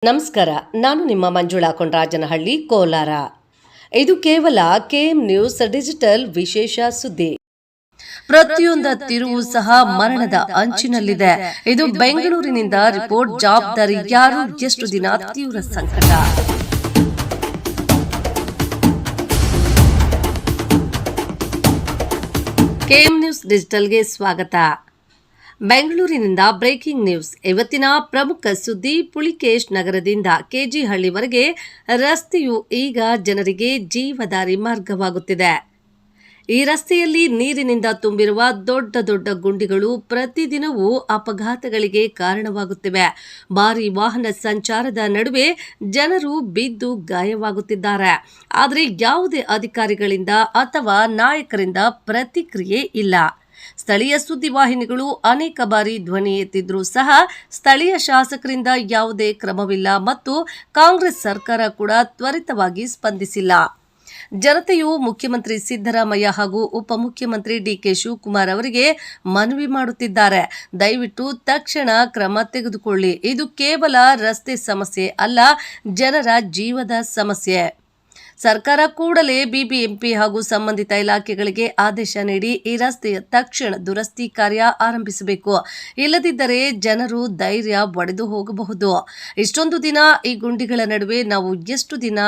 ನಮಸ್ಕಾರ, ನಾನು ನಿಮ್ಮ ಮಂಜುಳಾ ಕೊಂಡರಾಜನಹಳ್ಳಿ, ಕೋಲಾರ. ಇದು ಕೇವಲ ಕೆಎಂ ನ್ಯೂಸ್ ಡಿಜಿಟಲ್ ವಿಶೇಷ ಸುದ್ದಿ. ಪ್ರತಿಯೊಂದ ತಿರುವು ಸಹ ಮರಣದ ಅಂಚಿನಲ್ಲಿದೆ. ಇದು ಬೆಂಗಳೂರಿನಿಂದ ರಿಪೋರ್ಟ್. ಜವಾಬ್ದಾರಿ ಯಾರು, ಎಷ್ಟು ದಿನ, ತೀವ್ರ ಸಂಕಟ. ಕೆಎಂ ನ್ಯೂಸ್ ಡಿಜಿಟಲ್ಗೆ ಸ್ವಾಗತ. ಬೆಂಗಳೂರಿನಿಂದ ಬ್ರೇಕಿಂಗ್ ನ್ಯೂಸ್. ಇವತ್ತಿನ ಪ್ರಮುಖ ಸುದ್ದಿ. ಪುಲಿಕೇಶ್ ನಗರದಿಂದ ಕೆಜಿಹಳ್ಳಿವರೆಗೆ ರಸ್ತೆಯು ಈಗ ಜನರಿಗೆ ಜೀವದಾರಿ ಮಾರ್ಗವಾಗುತ್ತಿದೆ. ಈ ರಸ್ತೆಯಲ್ಲಿ ನೀರಿನಿಂದ ತುಂಬಿರುವ ದೊಡ್ಡ ದೊಡ್ಡ ಗುಂಡಿಗಳು ಪ್ರತಿದಿನವೂ ಅಪಘಾತಗಳಿಗೆ ಕಾರಣವಾಗುತ್ತಿವೆ. ಭಾರೀ ವಾಹನ ಸಂಚಾರದ ನಡುವೆ ಜನರು ಬಿದ್ದು ಗಾಯವಾಗುತ್ತಿದ್ದಾರೆ. ಆದರೆ ಯಾವುದೇ ಅಧಿಕಾರಿಗಳಿಂದ ಅಥವಾ ನಾಯಕರಿಂದ ಪ್ರತಿಕ್ರಿಯೆ ಇಲ್ಲ. ಸ್ಥಳೀಯ ಸುದ್ದಿವಾಹಿನಿಗಳು ಅನೇಕ ಬಾರಿ ಧ್ವನಿ ಎತ್ತಿದ್ರೂ ಸಹ ಸ್ಥಳೀಯ ಶಾಸಕರಿಂದ ಯಾವುದೇ ಕ್ರಮವಿಲ್ಲ ಮತ್ತು ಕಾಂಗ್ರೆಸ್ ಸರ್ಕಾರ ಕೂಡ ತ್ವರಿತವಾಗಿ ಸ್ಪಂದಿಸಿಲ್ಲ. ಜನತೆಯು ಮುಖ್ಯಮಂತ್ರಿ ಸಿದ್ದರಾಮಯ್ಯ ಹಾಗೂ ಉಪಮುಖ್ಯಮಂತ್ರಿ ಡಿಕೆ ಶಿವಕುಮಾರ್ ಅವರಿಗೆ ಮನವಿ ಮಾಡುತ್ತಿದ್ದಾರೆ. ದಯವಿಟ್ಟು ತಕ್ಷಣ ಕ್ರಮ ತೆಗೆದುಕೊಳ್ಳಿ. ಇದು ಕೇವಲ ರಸ್ತೆ ಸಮಸ್ಯೆ ಅಲ್ಲ, ಜನರ ಜೀವದ ಸಮಸ್ಯೆ. ಸರ್ಕಾರ ಕೂಡಲೇ ಬಿಬಿಎಂಪಿ ಹಾಗೂ ಸಂಬಂಧಿತ ಇಲಾಖೆಗಳಿಗೆ ಆದೇಶ ನೀಡಿ ಈ ರಸ್ತೆಯ ತಕ್ಷಣ ದುರಸ್ತಿ ಕಾರ್ಯ ಆರಂಭಿಸಬೇಕು. ಇಲ್ಲದಿದ್ದರೆ ಜನರು ಧೈರ್ಯ ಒಡೆದು ಹೋಗಬಹುದು. ಇಷ್ಟೊಂದು ದಿನ ಈ ಗುಂಡಿಗಳ ನಡುವೆ ನಾವು ಎಷ್ಟು ದಿನ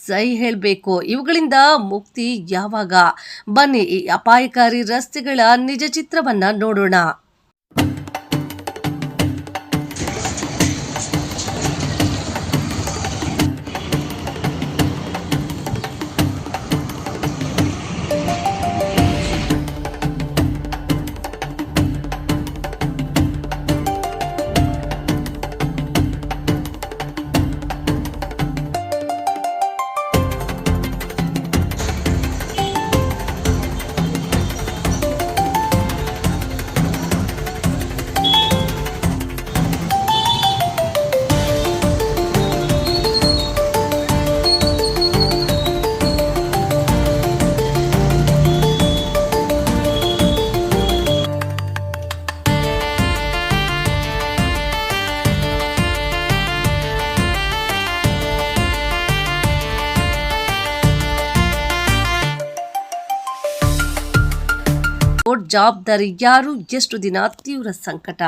ಸಹಿ ಹೇಳಬೇಕು? ಇವುಗಳಿಂದ ಮುಕ್ತಿ ಯಾವಾಗ? ಬನ್ನಿ ಈ ಅಪಾಯಕಾರಿ ರಸ್ತೆಗಳ ನಿಜ ಚಿತ್ರವನ್ನ ನೋಡೋಣ. ಜವಾಬ್ದಾರಿ ಯಾರು, ಎಷ್ಟು ದಿನ, ತೀವ್ರ ಸಂಕಟ.